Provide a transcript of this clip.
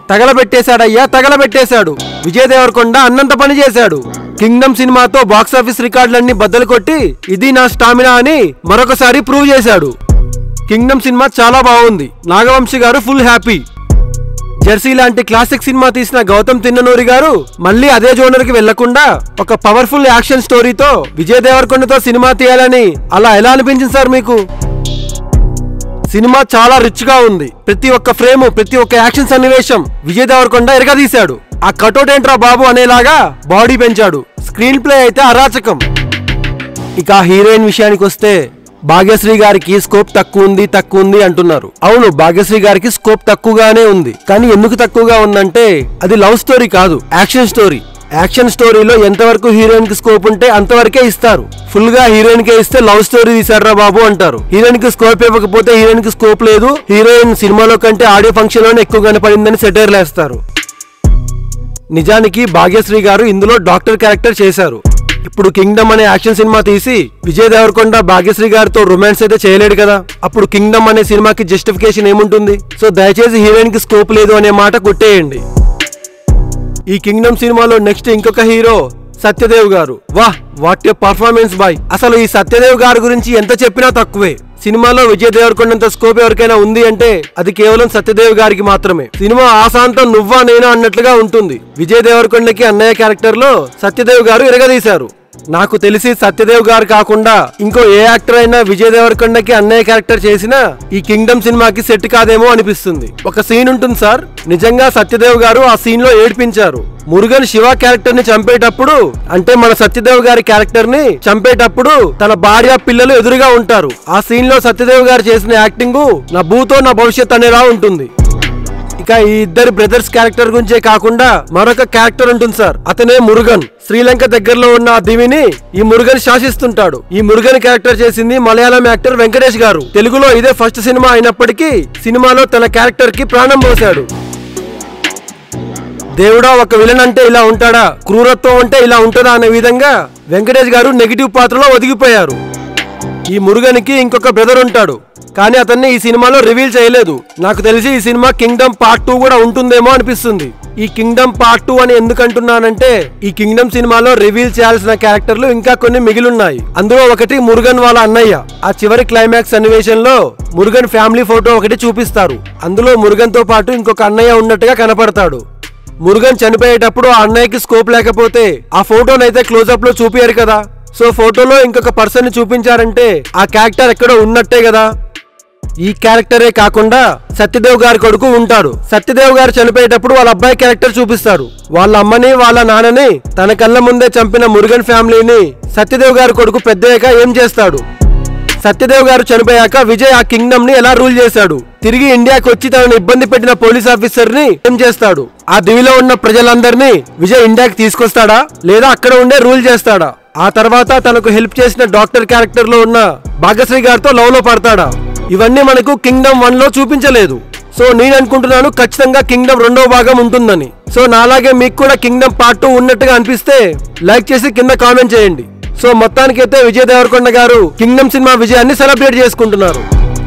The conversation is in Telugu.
తగలబెట్టేశాడయ్యా, తగలబెట్టేశాడు. విజయ్ దేవరకొండ అన్నంత పని చేశాడు. కింగ్డమ్ సినిమాతో బాక్సాఫీస్ రికార్డులన్నీ బద్దలు కొట్టి ఇది నా స్టామినా అని మరొకసారి ప్రూవ్ చేశాడు. కింగ్డమ్ సినిమా చాలా బాగుంది. నాగవంశి గారు ఫుల్ హ్యాపీ. జెర్సీ లాంటి క్లాసిక్ సినిమా తీసిన గౌతమ్ తిన్ననూరి గారు మళ్ళీ అదే జోనర్ కి వెళ్లకుండా ఒక పవర్ఫుల్ యాక్షన్ స్టోరీతో విజయ్ దేవరకొండతో సినిమా తీయాలని అలా ఎలా అనిపించింది సార్ మీకు? సినిమా చాలా రిచ్ గా ఉంది. ప్రతి ఒక్క ఫ్రేమ్, ప్రతి ఒక్క యాక్షన్ సన్నివేశం విజయ్ దేవరకొండ ఎరగదీశాడు. ఆ కటౌట్ ఏంట్రా బాబు అనేలాగా బాడీ పెంచాడు. స్క్రీన్ ప్లే అయితే అరాచకం. ఇక హీరోయిన్ విషయానికి వస్తే భాగ్యశ్రీ గారికి స్కోప్ తక్కువ ఉంది అంటున్నారు. అవును, భాగ్యశ్రీ గారికి స్కోప్ తక్కువగానే ఉంది. కానీ ఎందుకు తక్కువగా ఉందంటే అది లవ్ స్టోరీ కాదు, యాక్షన్ స్టోరీ. యాక్షన్ స్టోరీలో ఎంతవరకు హీరోయిన్ కి స్కోప్ ఉంటే అంతవరకే ఇస్తారు. ఫుల్ గా హీరోయిన్ కే ఇస్తే లవ్ స్టోరీ తీసారా బాబు అంటారు. హీరోయిన్ కి స్కోప్ ఇవ్వకపోతే హీరోయిన్ కి స్కోప్ లేదు, హీరోయిన్ సినిమాలో కంటే ఆడియో ఫంక్షన్ లోనే ఎక్కువ కనపడిందని సెటైర్లు వేస్తారు. నిజానికి భాగ్యశ్రీ గారు ఇందులో డాక్టర్ క్యారెక్టర్ చేశారు. ఇప్పుడు కింగ్డమ్ అనే యాక్షన్ సినిమా తీసి విజయ్ దేవరకొండ భాగ్యశ్రీ గారితో రొమాన్స్ అయితే చేయలేడు కదా. అప్పుడు కింగ్డమ్ అనే సినిమాకి జస్టిఫికేషన్ ఏముంటుంది? సో దయచేసి హీరోయిన్ కి స్కోప్ లేదు అనే మాట కొట్టేయండి. ఈ కింగ్డమ్ సినిమాలో నెక్స్ట్ ఇంకొక హీరో సత్యదేవ్ గారు. వాహ్, వాట్ ఏ పర్ఫార్మెన్స్ బాయ్. అసలు ఈ సత్యదేవ్ గారి గురించి ఎంత చెప్పినా తక్కువే. సినిమాలో విజయ్ దేవరకొండంత స్కోప్ ఎవరికైనా ఉంది అంటే అది కేవలం సత్యదేవ్ గారికి మాత్రమే. సినిమా ఆశాంతం నువ్వా నేనా అన్నట్లుగా ఉంటుంది. విజయ్ దేవరకొండకి అన్నయ్య క్యారెక్టర్ లో సత్యదేవ్ గారు ఎరగదీశారు. నాకు తెలిసి సత్యదేవ్ గారు కాకుండా ఇంకో ఏ యాక్టర్ అయినా విజయ్ దేవరకొండకి అన్నయ్య క్యారెక్టర్ చేసినా ఈ కింగ్డమ్ సినిమాకి సెట్ కాదేమో అనిపిస్తుంది. ఒక సీన్ ఉంటుంది సార్, నిజంగా సత్యదేవ్ గారు ఆ సీన్ లో ఏడ్పించారు. మురుగన్ శివ క్యారెక్టర్ ని చంపేటప్పుడు, అంటే మన సత్యదేవ్ గారి క్యారెక్టర్ ని చంపేటప్పుడు తన భార్య పిల్లలు ఎదురుగా ఉంటారు. ఆ సీన్ లో సత్యదేవ్ గారు చేసిన యాక్టింగ్ నా భూతో నా భవిష్యత్ అనేలా ఉంటుంది. ఇక ఈ ఇద్దరు బ్రదర్స్ క్యారెక్టర్ గురించే కాకుండా మరొక క్యారెక్టర్ ఉంటుంది సార్, అతనే మురుగన్. శ్రీలంక దగ్గరలో ఉన్న ఆ దివిని ఈ మురుగన్ శాసిస్తుంటాడు. ఈ మురుగన్ క్యారెక్టర్ చేసింది మలయాళం యాక్టర్ వెంకటేష్ గారు. తెలుగులో ఇదే ఫస్ట్ సినిమా అయినప్పటికీ సినిమాలో తన క్యారెక్టర్ కి ప్రాణం పోశాడు. దేవుడా, ఒక విలన్ అంటే ఇలా ఉంటాడా, క్రూరత్వం అంటే ఇలా ఉంటుందా అనే విధంగా వెంకటేష్ గారు నెగిటివ్ పాత్రలో ఒదిగిపోయారు. ఈ మురుగన్కి ఇంకొక బ్రదర్ ఉంటాడు, కానీ అతన్ని ఈ సినిమాలో రివీల్ చేయలేదు. నాకు తెలిసి ఈ సినిమా కింగ్డమ్ పార్ట్ 2 కూడా ఉంటుందేమో అనిపిస్తుంది. ఈ కింగ్డమ్ పార్ట్ 2 అని ఎందుకంటున్నానంటే ఈ కింగ్డమ్ సినిమాలో రివీల్ చేయాల్సిన క్యారెక్టర్లు ఇంకా కొన్ని మిగిలిన్నాయి. అందులో ఒకటి మురుగన్ వాళ్ళ అన్నయ్య. ఆ చివరి క్లైమాక్స్ సన్నివేశంలో మురుగన్ ఫ్యామిలీ ఫోటో ఒకటి చూపిస్తారు. అందులో మురుగన్ తో పాటు ఇంకొక అన్నయ్య ఉన్నట్టుగా కనపడతాడు. మురుగన్ చనిపోయేటప్పుడు ఆ అన్నయ్యకి స్కోప్ లేకపోతే ఆ ఫోటోనైతే క్లోజప్ లో చూపించారు కదా. సో ఫోటోలో ఇంకొక పర్సన్ ని చూపించారంటే ఆ క్యారెక్టర్ ఎక్కడో ఉన్నట్టే కదా. ఈ క్యారెక్టరే కాకుండా సత్యదేవ్ గారి కొడుకు ఉంటాడు. సత్యదేవ్ గారు చనిపోయేటప్పుడు వాళ్ళ అబ్బాయి క్యారెక్టర్ చూపిస్తారు. వాళ్ళ అమ్మని వాళ్ళ నాన్నని తన కళ్ళ ముందే చంపిన మురుగన్ ఫ్యామిలీని సత్యదేవ్ గారి కొడుకు పెద్దయ్యాక ఏం చేస్తాడు? సత్యదేవ్ గారు చనిపోయాక విజయ్ ఆ కింగ్డమ్ ని ఎలా రూల్ చేశాడు? తిరిగి ఇండియాకి వచ్చి తనను ఇబ్బంది పెట్టిన పోలీస్ ఆఫీసర్ ని ఏం చేస్తాడు? ఆ దివిలో ఉన్న ప్రజలందరినీ విజయ్ ఇండియాకి తీసుకొస్తాడా, లేదా అక్కడ ఉండే రూల్ చేస్తాడా? ఆ తర్వాత తనకు హెల్ప్ చేసిన డాక్టర్ క్యారెక్టర్ లో ఉన్న భాగ్యశ్రీ గారితో లవ్ లో పడతాడా? ఇవన్నీ మనకు కింగ్డమ్ 1 లో చూపించలేదు. సో నేను అనుకుంటున్నాను ఖచ్చితంగా కింగ్డమ్ 2వ భాగం ఉంటుందని. సో నాలాగే మీకు కూడా కింగ్డమ్ పార్ట్ 2 ఉన్నట్టుగా అనిపిస్తే లైక్ చేసి కింద కామెంట్ చేయండి. సో మొత్తానికైతే విజయ్ దేవరకొండ గారు కింగ్డమ్ సినిమా విజయాన్ని సెలబ్రేట్ చేసుకుంటున్నారు.